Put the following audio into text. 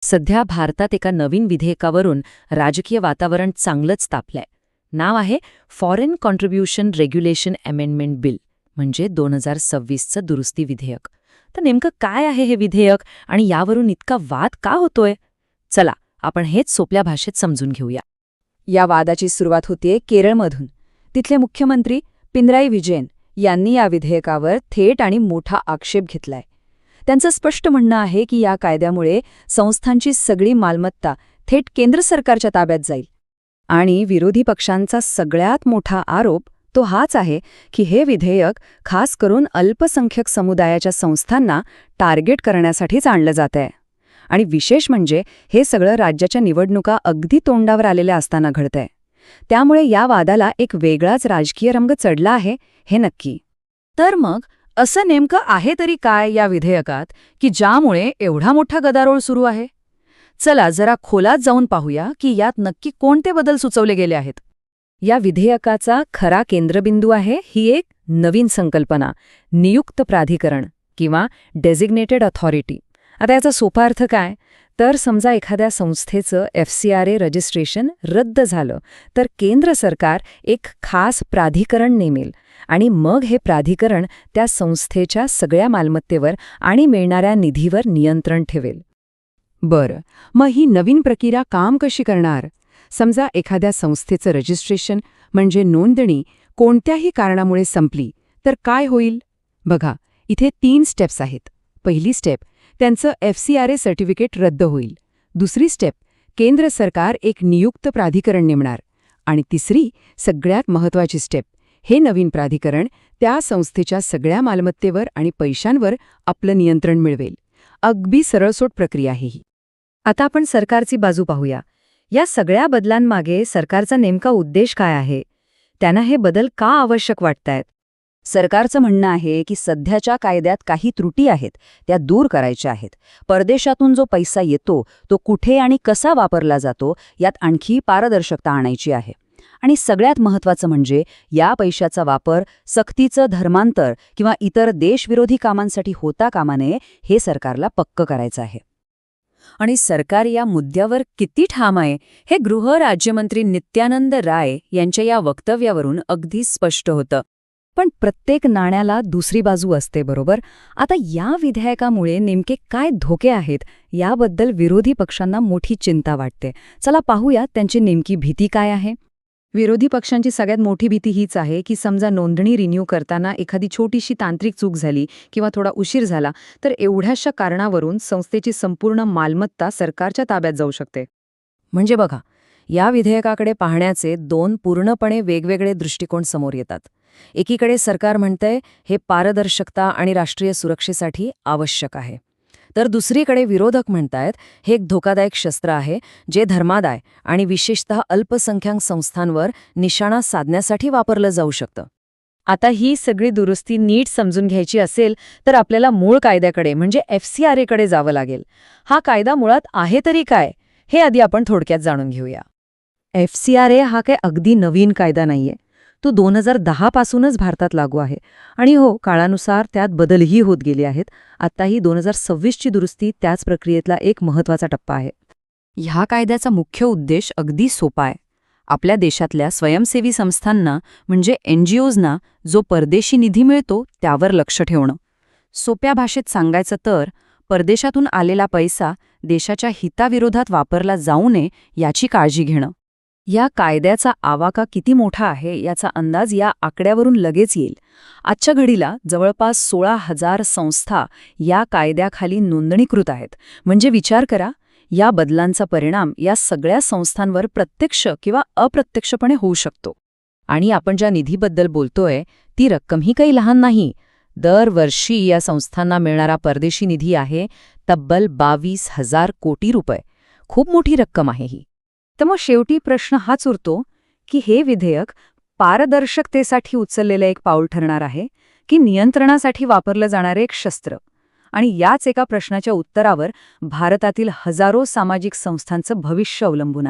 सध्या भारतात एका नवीन विधेयकावरून राजकीय वातावरण चांगलंच तापलंय. नाव आहे foreign contribution regulation amendment bill, म्हणजे 2026चं दुरुस्ती विधेयक. तर नेमकं काय आहे हे विधेयक आणि यावरून इतका वाद का होतोय? चला आपण हेच सोप्या भाषेत समजून घेऊया. या वादाची सुरुवात होतीये केरळमधून. तिथले मुख्यमंत्री पिनराई विजयन यांनी या विधेयकावर थेट आणि मोठा आक्षेप घेतलाय. त्यांचं स्पष्ट म्हणणं आहे की या कायद्यामुळे संस्थांची सगळी मालमत्ता थेट केंद्र सरकारच्या ताब्यात जाईल. आणि विरोधी पक्षांचा सगळ्यात मोठा आरोप तो हाच आहे की हे विधेयक खास करून अल्पसंख्यक समुदायाच्या संस्थांना टार्गेट करण्यासाठीच आणलं जातंय. आणि विशेष म्हणजे हे सगळं राज्याच्या निवडणुका अगदी तोंडावर आलेल्या असताना घडतंय. त्यामुळे या वादाला एक वेगळाच राजकीय रंग चढला आहे, हे नक्की. तर मग असं नेमकं आहे तरी काय या विधेयकात की ज्यामुळे एवढा मोठा गदारोळ सुरू आहे? चला जरा खोलात जाऊन पाहूया की यात नक्की कोणते बदल सुचवले गेले आहेत. या विधेयकाचा खरा केंद्रबिंदू आहे ही एक नवीन संकल्पना, नियुक्त प्राधिकरण किंवा डेझिग्नेटेड अथॉरिटी. आता याचा सोपा अर्थ काय? तर समजा एखाद्या संस्थेचं FCRA रजिस्ट्रेशन रद्द झालं तर केंद्र सरकार एक खास प्राधिकरण नेमेल आणि मग हे प्राधिकरण त्या संस्थेच्या सगळ्या मालमत्तेवर आणि मिळणाऱ्या निधीवर नियंत्रण ठेवेल. बरं, मग ही नवीन प्रक्रिया काम कशी करणार? समजा एखाद्या संस्थेचं रजिस्ट्रेशन म्हणजे नोंदणी कोणत्याही कारणामुळे संपली तर काय होईल? बघा, इथे 3 स्टेप्स आहेत. पहिली स्टेप, त्यांचं FCRA सर्टिफिकेट रद्द होईल. दुसरी स्टेप, केंद्र सरकार एक नियुक्त प्राधिकरण नेमणार. आणि तिसरी, सगळ्यात महत्त्वाची स्टेप, हे नवीन प्राधिकरण त्या संस्थेच्या सगळ्या मालमत्तेवर आणि पैशांवर आपलं नियंत्रण मिळवेल. अगदी सरळसोट प्रक्रिया आहे ही. आता आपण सरकारची बाजू पाहूया. या सगळ्या बदलांमागे सरकारचा नेमका उद्देश काय आहे? त्यांना हे बदल का आवश्यक वाटतायत? सरकारचं म्हणणं आहे की सध्याच्या कायद्यात काही त्रुटी आहेत, त्या दूर करायच्या आहेत. परदेशातून जो पैसा येतो तो कुठे आणि कसा वापरला जातो यात आणखी पारदर्शकता आणायची आहे. आणि सगळ्यात महत्त्वाचं म्हणजे या पैशाचा वापर सक्तीचं धर्मांतर किंवा इतर देशविरोधी कामांसाठी होता कामा नये, हे सरकारला पक्क करायचं आहे. आणि सरकार या मुद्द्यावर किती ठाम आहे हे गृह राज्यमंत्री नित्यानंद राय यांच्या या वक्तव्यावरून अगदी स्पष्ट होतं. पण प्रत्येक नाण्याला दुसरी बाजू असते, बरोबर? आता या विधेयकामुळे नेमके काय धोके आहेत याबद्दल विरोधी पक्षांना मोठी चिंता वाटते. चला पाहूया त्यांची नेमकी भीती काय आहे. विरोधी पक्षांची सगळ्यात मोठी भीती हीच आहे की समजा नोंदणी रिन्यू करताना एखादी छोटीशी तांत्रिक चूक झाली किंवा थोडा उशीर झाला तर एवढ्याशा कारणावरून संस्थेची संपूर्ण मालमत्ता सरकारच्या ताब्यात जाऊ शकते. म्हणजे बघा, या विधेयकाकडे पाहण्याचे 2 पूर्णपणे वेगवेगळे दृष्टिकोन समोर येतात. एकीकडे सरकार म्हणतंय हे पारदर्शकता आणि राष्ट्रीय सुरक्षेसाठी आवश्यक आहे, तर दुसरीकडे विरोधक म्हणतायत हे एक धोकादायक शस्त्र आहे जे धर्मादाय आणि विशेषतः अल्पसंख्याक संस्थांवर निशाणा साधण्यासाठी वापरलं जाऊ शकतं. आता ही सगळी दुरुस्ती नीट समजून घ्यायची असेल तर आपल्याला मूळ कायद्याकडे म्हणजे FCRAकडे जावं लागेल. हा कायदा मुळात आहे तरी काय हे आधी आपण थोडक्यात जाणून घेऊया. FCRA हा काय अगदी नवीन कायदा नाहीये. तो 2010 पासूनच भारतात लागू आहे. आणि हो, काळानुसार त्यात बदलही होत गेले आहेत. आत्ताही 2026ची दुरुस्ती त्याच प्रक्रियेतला एक महत्त्वाचा टप्पा आहे. ह्या कायद्याचा मुख्य उद्देश अगदी सोपा आहे. आपल्या देशातल्या स्वयंसेवी संस्थांना म्हणजे NGOsना जो परदेशी निधी मिळतो त्यावर लक्ष ठेवणं. सोप्या भाषेत सांगायचं तर परदेशातून आलेला पैसा देशाच्या हिताविरोधात वापरला जाऊ नये याची काळजी घेणं. या कायद्याचा आवाका किती मोठा आहे याचा अंदाज या आकड्यावरून लगेच येईल. आजच्या घडीला जवळपास 16,000 संस्था या कायद्याखाली नोंदणीकृत आहेत. म्हणजे विचार करा, या बदलांचा परिणाम या सगळ्या संस्थांवर प्रत्यक्ष किंवा अप्रत्यक्षपणे होऊ शकतो. आणि आपण ज्या निधीबद्दल बोलतोय ती रक्कमही काही लहान नाही. दरवर्षी या संस्थांना मिळणारा परदेशी निधी आहे तब्बल 22,000 कोटी रुपये. खूप मोठी रक्कम आहे ही. तर मग शेवटी प्रश्न हाच उरतो की हे विधेयक पारदर्शकतेसाठी उचललेलं एक पाऊल ठरणार आहे की नियंत्रणासाठी वापरलं जाणारे एक शस्त्र. आणि याच एका प्रश्नाच्या उत्तरावर भारतातील हजारो सामाजिक संस्थांचं भविष्य अवलंबून आहे.